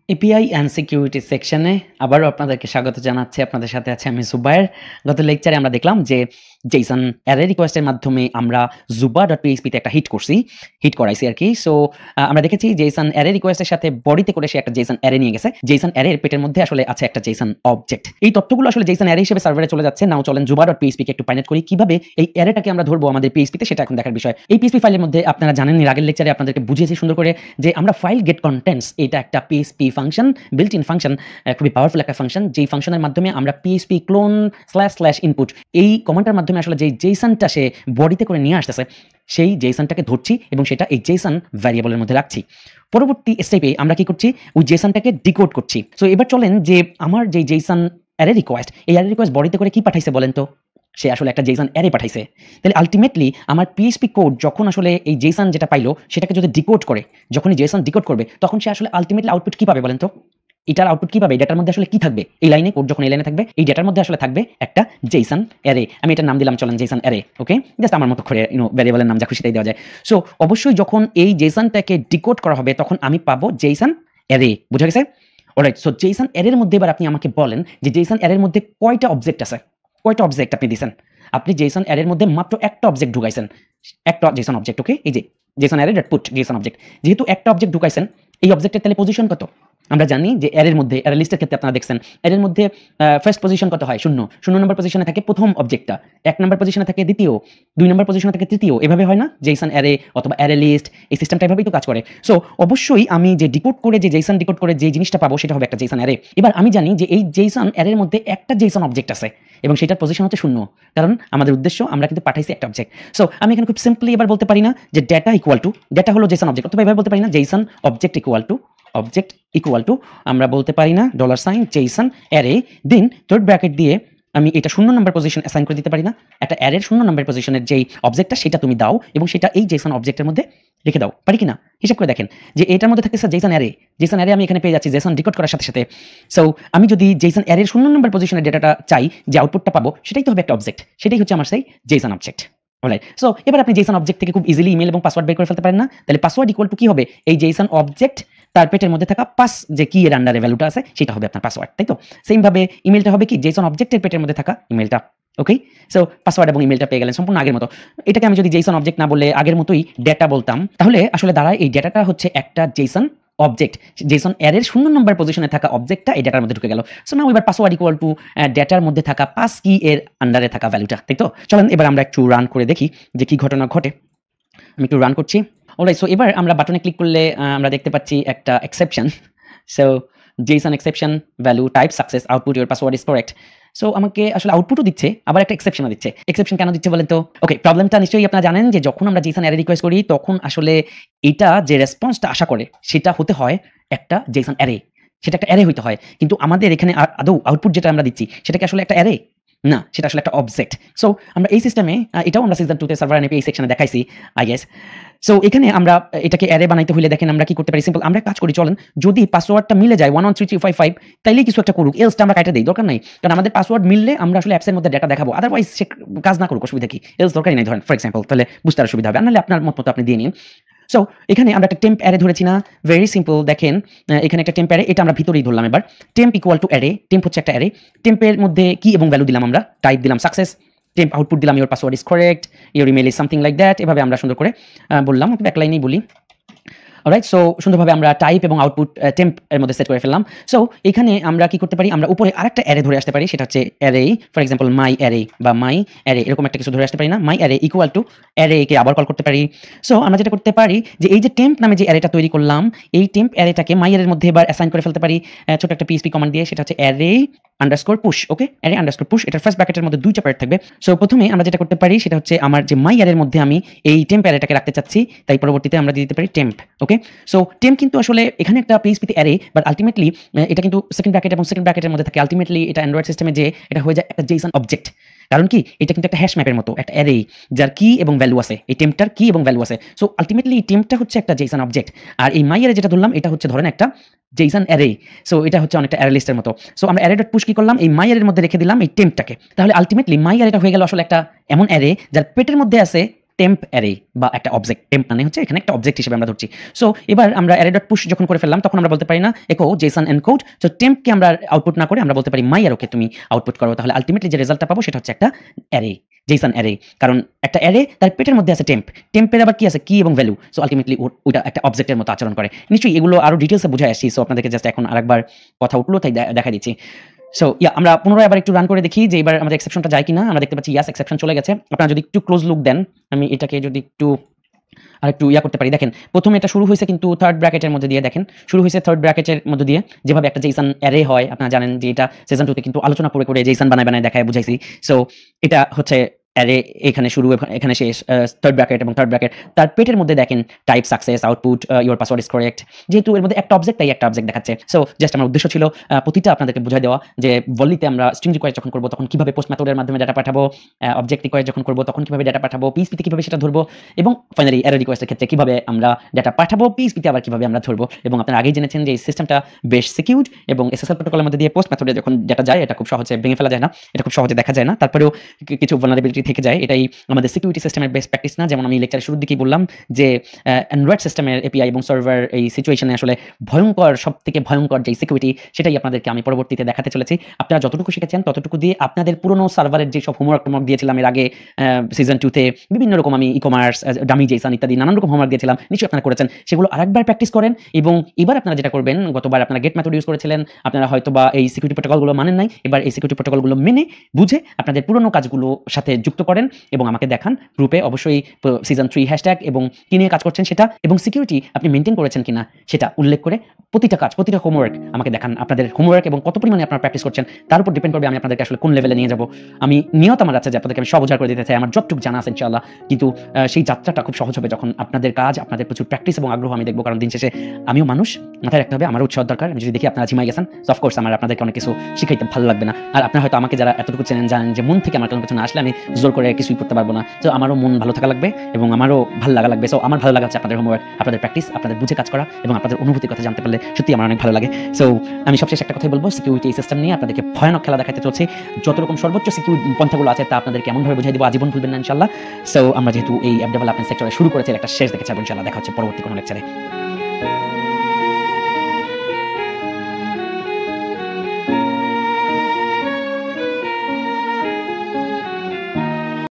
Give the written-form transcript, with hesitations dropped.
API and security সেকশনে আবারও আপনাদেরকে স্বাগত জানাচ্ছি। আপনাদের সাথে আছে আমি জুবায়ের। গত লেকচারে আমরা দেখলাম যে জেসন অ্যারে রিকোয়েস্টের মাধ্যমে আমরা zuba.php তে একটা হিট করাইছি আরকি। সো আমরা দেখেছি জেসন অ্যারে রিকোয়েস্টের সাথে বডিতে করে সে একটা জেসন অ্যারে নিয়ে গেছে। জেসন অ্যারের পেটের মধ্যে আসলে আছে একটা জেসন অবজেক্ট। এই তথ্যগুলো আসলে জেসন অ্যারে হিসেবে সার্ভারে চলে যাচ্ছে। নাও চলেন zuba.php কে একটু পাইনেট করি। কিভাবে এই অ্যারেটাকে আমরা ধরবো আমাদের PHP তে, সেটা এখন দেখার বিষয়। এই PHP ফাইলের মধ্যে আপনারা জানেন, এর আগের লেকচারে আপনাদেরকে বুঝিয়েছি সুন্দর করে যে আমরা ফাইল গেট কন্টেন্টস, এটা একটা PHP function, built in function, খুবই পাওয়ারফুল একটা ফাংশন, যেই ফাংশনের মাধ্যমে আমরা PHP ক্লোন / ইনপুট এই কমান্ডের মাধ্যমে আসলে যেই জেসনটা সে বডিতে করে নিয়ে আসতেছে সেই জেসনটাকে ধরছি এবং সেটা এই জেসন ভ্যারিয়েবলের মধ্যে রাখছি। পরবর্তী স্টেপে আমরা কি করছি, ওই জেসনটাকে ডিকোড করছি। সো এবার চলেন যে আমার যে জেসন অ্যারে রিকোয়েস্ট, এই অ্যারে রিকোয়েস্ট বডিতে করে কি পাঠাইছে বলেন তো? সে আসলে একটা জেসন অ্যারে পাঠাইছে। তাহলে আলটিমেটলি আমার PHP কোড যখন আসলে এই জেসন যেটা পাইলো সেটাকে যদি ডিকোড করে, যখনই জেসন ডিকোড করবে তখন সে আসলে আলটিমেটলি আউটপুট কি পাবে বলেন তো? এটার আউটপুট কি পাবে? এই ডেটার মধ্যে আসলে কি থাকবে? এই লাইনে কোড যখন এই লাইনে থাকবে, এই ডেটার মধ্যে আসলে থাকবে একটা জেসন অ্যারে। আমি এটার নাম দিলাম চলেন জেসন অ্যারে। ওকে, জাস্ট আমার মতো করে ভ্যারিয়েবলের নাম যা খুশি তাই দেওয়া যায়। সো অবশ্যই যখন এই জেসনটাকে ডিকোড করা হবে তখন আমি পাবো জেসন অ্যারে। বুঝা গেছে? অলরাইট, সো জেসন অ্যারের মধ্যে এবার আপনি আমাকে বলেন যে জেসন অ্যারের মধ্যে কয়টা অবজেক্ট আছে? কয়টা অবজেক্ট আপনি দিছেন? আপনি জেসন অ্যারের মধ্যে মাত্র একটা অবজেক্ট ঢুকাইছেন, একটা জেসন অবজেক্ট। ওকে, এই যে Jason array dot put Jason object, যেহেতু একটা অবজেক্ট ঢুকাইছেন, এই অবজেক্টের তাহলে পজিশন কত? আমরা জানি যে অ্যারের মধ্যে, অ্যারে লিস্টের ক্ষেত্রে আপনারা দেখছেন অ্যারের মধ্যে ফার্স্ট পজিশন কত হয়? 0 0 নম্বর পজিশনে থাকে প্রথম অবজেক্টটা, 1 নম্বর পজিশনে থাকে দ্বিতীয়, 2 নম্বর পজিশনে থাকে তৃতীয়, এভাবে হয় না জেসন অ্যারে অথবা অ্যারে লিস্ট? এই সিস্টেমটা এভাবেই তো কাজ করে। সো অবশ্যই আমি যে ডিকোড করে, যে জেসন ডিকোড করে যে জিনিসটা পাবো সেটা হবে একটা জেসন অ্যারে। এবার আমি জানি যে এই জেসন অ্যারের মধ্যে একটা জেসন অবজেক্ট আছে এবং সেটার পজিশন হচ্ছে 0, কারণ আমাদের উদ্দেশ্য আমরা কিন্তু পাঠাইছি একটা অবজেক্ট। সো আমি এখানে খুব সিম্পলি এবার বলতে পারি না যে ডেটা ইকুয়াল টু, ডেটা হলো জেসন অবজেক্ট, অথবা এভাবে বলতে পারি না জেসন অবজেক্ট ইকুয়াল টু আমরা বলতে পারি না $, জেসন অ্যারে, দেন থার্ড ব্র্যাকেট দিয়ে আমি এটা 0 নম্বর পজিশন অ্যাসাইন করে দিতে পারি না? একটা অ্যারের 0 নম্বর পজিশনের যেই অবজেক্টটা সেটা তুমি দাও এবং সেটা এই জেসন অবজেক্টের মধ্যে রেখে দাও, পারি কিনা? হিসাব করে দেখেন যে এটার মধ্যে থাকে জেসন অ্যারে আমি এখানে পেয়ে যাচ্ছি জেসন ডিকোড করার সাথে সাথে। সো আমি যদি জেসন অ্যারের 0 নম্বর পজিশনের ডেটাটা চাই, যে আউটপুটটা পাবো, সেটাই তো হবে একটা অবজেক্ট, সেটাই হচ্ছে আমার সেই জেসন অবজেক্ট। অলরাইট, সো এবার আপনি জেসন অবজেক্ট থেকে খুব ইজিলি ইমেল এবং পাসওয়ার্ড বের করে ফেলতে পারেন না? তাহলে পাসওয়ার্ড ইকুয়াল টু কি হবে? এই জেসন অবজেক্ট তার পেটের মধ্যে থাকা পাস যে কি এর আন্ডারে ভ্যালুটা আছে সেটা হবে আপনার পাসওয়ার্ড, তাই তো? সেম ভাবে ইমেলটা হবে কি জেসন অবজেক্টের পেটের মধ্যে থাকা ইমেলটা। ওকে, সো পাসওয়ার্ড এবং ইমেলটা পেয়ে গেলেন সম্পূর্ণ আগের মতো। এটাকে আমি যদি জেসন অবজেক্ট না বলে আগের মতোই ডেটা বলতাম, তাহলে আসলে দাঁড়ায় এই ডেটাটা হচ্ছে একটা জেসন অবজেক্ট, জেসন অ্যারের 0 নম্বর পজিশনে থাকা অবজেক্টটা এই ডেটার মধ্যে ঢুকে গেল। সো নাও এবার পাসওয়ার্ড ইকুয়াল টু ডেটার মধ্যে থাকা পাস কি এর আন্ডারে থাকা ভ্যালুটা, তাই তো? চলেন এবার আমরা একটু রান করে দেখি যে কি ঘটনা ঘটে। আমি একটু রান করছি। অলরাইট, সো এবার আমরা বাটনে ক্লিক করলে আমরা দেখতে পাচ্ছি একটা exception. So Jason exception value type success output your password is correct. So আমাকে আসলে আউটপুটও দিচ্ছে, আবার একটা এক্সেপশনও দিচ্ছে। এক্সেপশন কেন দিচ্ছে বলেন তো? ওকে, প্রবলেমটা নিশ্চয়ই আপনারা জানেন যে যখন আমরা জেসন অ্যারে রিকোয়েস্ট করি তখন আসলে এটা যে রেসপন্সটা আশা করে সেটা হতে হয় একটা জেসন অ্যারে, সেটা একটা অ্যারে হইতে হয়। কিন্তু আমাদের এখানে আদৌ আউটপুট যেটা আমরা দিচ্ছি সেটা কি আসলে একটা অ্যারে? না, সেটা আসলে একটা অবজেক্ট। সো আমরা এই সিস্টেমে এটাও আমরা সিজন 2 তে সার্ভার এনএপি এই সেকশনে দেখাইছি আই গেস। সো এখানে আমরা এটাকে অ্যারে বানাইতে হইলে দেখেন আমরা কি করতে পারি, সিম্পল আমরা কাজ করি চলেন, যদি পাসওয়ার্ডটা মিলে যায় 113355 তাইলেই কিছু একটা করুক, এলসটা আমরা কাটে দেই, দরকার নাই। কারণ আমাদের পাসওয়ার্ড মিললে আমরা আসলে অ্যাপসের মধ্যে ডেটা দেখাবো, আদারওয়াইজ সে কাজ না করুক, অসুবিধা কি? এলস দরকারই নাই ধরেন ফর এক্সাম্পল, তাহলে বুঝতে আর সুবিধা হবে। আর নাহলে আপনার মত মতো আপনি দিয়ে নিন। সো এখানে আমরা একটা টেম্প অ্যারে ধরেছি না? ভেরি সিম্পল, দেখেন এখানে একটা টেম্প অ্যারে, এটা আমরা ভিতরেই ধরলাম। এবার temp equal to array, temp হচ্ছে একটা অ্যারে, টেম্পের মধ্যে কি এবং ভ্যালু দিলাম আমরা, টাইপ দিলাম সাকসেস, টেম্প আউটপুট দিলাম your password is correct, your email is something like that. এভাবে আমরা সুন্দর করে বললাম, এক লাইনেই বলি। অলরাইট, সো সুন্দরভাবে আমরা টাইপ এবং আউটপুট টেম্প এর মধ্যে সেট করে ফেললাম। সো এখানে আমরা কি করতে পারি, আমরা উপরে আরেকটা অ্যারে ধরে আসতে পারি, সেটা হচ্ছে array, for example my array বা মাই অ্যারে, এরকম একটা কিছু ধরে আসতে পারি না? মাই অ্যারে ইকুয়াল টু অ্যারে কে আবার কল করতে পারি। সো আমরা যেটা করতে পারি যে এই যে টেম্প নামে যে অ্যারেটা তৈরি করলাম, এই টেম্প অ্যারেটাকে মাই অ্যারের মধ্যে এবার অ্যাসাইন করে ফেলতে পারি ছোট একটা PHP কমান্ড দিয়ে, সেটা হচ্ছে অ্যারে আন্ডারস্কোর পুশ। ওকে, অ্যারে আন্ডারস্কোর পুশ, এটার ফার্স্ট ব্র্যাকেটের মধ্যে 2টা প্যারেট থাকবে। সো প্রথমে আমরা যেটা করতে পারি সেটা হচ্ছে আমার যে মাই অ্যারের মধ্যে আমি এই টেম্প অ্যারেটাকে রাখতে চাচ্ছি, তাই পরবর্তীতে আমরা দিয়ে দিতে পারি টেম্প। ওকে, সো টেম্প কিন্তু আসলে এখানে একটা PHP তে অ্যারে, বাট আলটিমেটলি এটা কিন্তু সেকেন্ড ব্র্যাকেট এবং সেকেন্ড ব্র্যাকেটের মধ্যে থাকে। আলটিমেটলি এটা অ্যান্ড্রয়েড সিস্টেমে যে এটা হয়ে যায় একটা জেসন অবজেক্ট, কারণ কি এটা কিন্তু একটা হ্যাশ ম্যাপের মতো একটা অ্যারে যার কি এবং ভ্যালু আছে, এই টেম্পটার কি এবং ভ্যালু আছে। সো আলটিমেটলি এই টেম্পটা হচ্ছে একটা জেসন অবজেক্ট, আর এই মাই অ্যারে যেটা ধরলাম এটা হচ্ছে ধরেন একটা জেসন অ্যারে। সো এটা হচ্ছে অনেকটা অ্যারে লিস্টের মতো। সো আমরা অ্যারে ডট পুশ কি করলাম, এই মাই অ্যারের মধ্যে রেখে দিলাম এই টেম্পটাকে। তাহলে আলটিমেটলি মাই অ্যারেটা হয়ে গেল আসলে একটা এমন অ্যারে যার পেটের মধ্যে আছে টেম্প অ্যারে বা একটা অবজেক্ট। টেম্প মানে হচ্ছে এখানে একটা অবজেক্ট হিসেবে আমরা ধরছি। সো এবার আমরা array.push যখন করে ফেললাম তখন আমরা বলতে পারি না echo json encode। সো টেম্পকে আমরা আউটপুট না করে আমরা বলতে পারি my arrow-কে তুমি আউটপুট করো। তাহলে আলটিমেটলি যে রেজাল্টটা পাবো সেটা হচ্ছে একটা অ্যারে, জেসন অ্যারে। কারণ একটা অ্যারে তার পেটের মধ্যে আছে টেম্প, টেম্পের আবার কি আছে কি এবং ভ্যালু। সো আলটিমেটলি ওটা একটা অবজেক্টের মতো আচরণ করে। নিশ্চয়ই এগুলো আরো ডিটেইলসে বুঝাই আসছি। সো আপনাদেরকে জাস্ট এখন আরেকবার কথা উঠলো তাই দেখা দিচ্ছি। সো আমরা পুনরায় আবার একটু রান করে দেখি যে এবার আমাদের এক্সেপশনটা যায় কিনা। আমরা দেখতে পাচ্ছি ইয়াস এক্সেপশন চলে গেছে। আপনারা যদি একটু ক্লোজ লুক দেন, আমি এটাকে যদি একটু আরেকটু করতে পারি। দেখেন প্রথমে এটা শুরু হয়েছে কিন্তু থার্ড ব্র্যাকেটের মধ্যে দিয়ে, দেখেন শুরু হয়েছে থার্ড ব্র্যাকেটের মধ্যে দিয়ে, যেভাবে একটা জেসন অ্যারে হয় আপনারা জানেন যে এটা সিজন 2 তে কিন্তু আলোচনা করে জেসন বানায় দেখায় বুঝাইছি। সো এটা হচ্ছে অ্যারে, এখানে শুরু এখানে শেষ, থার্ড ব্র্যাকেট এবং থার্ড ব্র্যাকেট। তার পেটের মধ্যে দেখেন type success output your password is correct. যেহেতু এর মধ্যে একটা অবজেক্ট তাই একটা অবজেক্ট দেখাচ্ছে। সো জাস্ট আমার উদ্দেশ্য ছিল প্রতিটা আপনাদেরকে বুঝাই দেওয়া যে ভলিতে আমরা স্ট্রিং রিকোয়েস্ট যখন করব তখন কিভাবে পোস্ট মেথডের মাধ্যমে ডাটা পাঠাবো, অবজেক্ট রিকোয়েস্ট যখন করব তখন কিভাবে ডাটা পাঠাবো, পিএইচপিতে কিভাবে সেটা ধরবো, এবং ফাইনালি অ্যারে রিকোয়েস্টের ক্ষেত্রে কিভাবে আমরা ডাটা পাঠাবো, পিএইচপিতে আবার কিভাবে আমরা ধরবো। এবং আপনারা আগেই জেনেছেন যে এই সিস্টেমটা বেশ সিকিউরড এবং এসএসএল প্রোটোকলের মধ্যে দিয়ে পোস্ট মেথডে যখন ডাটা যায় এটা খুব সহজে ভেঙে ফেলা যায় না, এটা খুব সহজে দেখা যায় না। তারপরেও কিছু ভালনারেবিলিটি থেকে যায়। এটাই আমাদের সিকিউরিটি সিস্টেমের বেস্ট প্র্যাকটিস না। যেমন আমি লেকচারের শুরুর দিকেই বললাম যে অ্যান্ড্রয়েড সিস্টেমের এপিআই এবং সার্ভার এই সিচুয়েশনে আসলে ভয়ঙ্কর, সবথেকে ভয়ঙ্কর যে সিকিউরিটি সেটাই আপনাদেরকে আমি পরবর্তীতে দেখাতে চলেছি। আপনারা যতটুকু শিখেছেন ততটুকু দিয়ে আপনাদের পুরনো সার্ভারের যে সব হোমওয়ার্ক দিয়েছিলাম এর আগে সিজন 2 তে বিভিন্ন রকম আমি ই-কমার্স, ডামি জেসন ইত্যাদি নানান রকম হোমওয়ার্ক দিয়েছিলাম, নিশ্চয়ই আপনারা করেছেন। সেগুলো আরেকবার প্র্যাকটিস করেন এবং এবার আপনারা যেটা করবেন, গতবার আপনারা গেট মেথড ইউজ করেছিলেন, আপনারা হয়তোবা এই সিকিউরিটি প্রোটোকলগুলো মানেন নাই। এবার এই সিকিউরিটি প্রোটোকলগুলো মেনে বুঝে আপনাদের পুরনো কাজগুলো সাথে যুক্ত করেন এবং আমাকে দেখান গ্রুপে। অবশ্যই সিজন 3 হ্যাশট্যাগ এবং কি নিয়ে কাজ করছেন সেটা এবং সিকিউরিটি আপনি মেনটেন করেছেন কিনা সেটা উল্লেখ করে প্রতিটা কাজ, প্রতিটা হোমওয়ার্ক আমাকে দেখান। আপনাদের হোমওয়ার্ক এবং কত পরিমাণে আপনারা প্র্যাকটিস করছেন তার উপর ডিপেন্ড করবে আমি আপনাদেরকে আসলে কোন লেভেলে নিয়ে যাব। আমি নিয়ত আমার আছে যে আপনাদেরকে আমি সব বোঝার করে দিতে চাই, আমার যতটুকু জানা আছে ইনশাআল্লাহ। কিন্তু সেই যাত্রাটা খুব সহজ হবে যখন আপনাদের কাজ, আপনাদের প্রচুর প্র্যাকটিস এবং আগ্রহ আমি দেখবো। কারণ দিন শেষে আমিও মানুষ, মাথায় রাখতে হবে আমারও উৎসাহ দরকার। আমি যদি দেখি আপনারা ঝিমাই গেছেন, সো অফকোর্স আমার আপনাদেরকে অনেক কিছু শিখাইতে ভালো লাগবে না। আর আপনারা হয়তো আমাকে যারা এতটুকু চেনেন জানেন যে মন থেকে আমার কোনো কিছু না আসলে আমি জোর করে কিছুই করতে পারবো না। তো আমারও মন ভালো থাকা লাগবে এবং আমারও ভালো লাগা লাগবে। সো আমার ভালো লাগা হচ্ছে আপনাদের হোমওয়ার্ক, আপনাদের প্র্যাকটিস, আপনাদের বুঝে কাজ করা এবং আপনাদের অনুভূতির কথা জানতে পারলে সত্যি আমার অনেক ভালো লাগে। সো আমি সবশেষে একটা কথাই বলবো, সিকিউরিটি সিস্টেম নিয়ে আপনাদেরকে ভয়ানক খেলা দেখাতে চলছে। যত রকম সর্বোচ্চ সিকিউরিটি পন্থাগুলো আছে তা আপনাদেরকে এমনভাবে বুঝাই দেবো আজীবন ভুলবেন না ইনশাআল্লাহ। সো আমরা যেহেতু এই অ্যাপ ডেভেলপমেন্ট সেক্টরে শুরু করেছি একটা শেষ দেখে ছাড়বো ইনশাআল্লাহ। দেখা হচ্ছে পরবর্তী কোনো লেকচারে।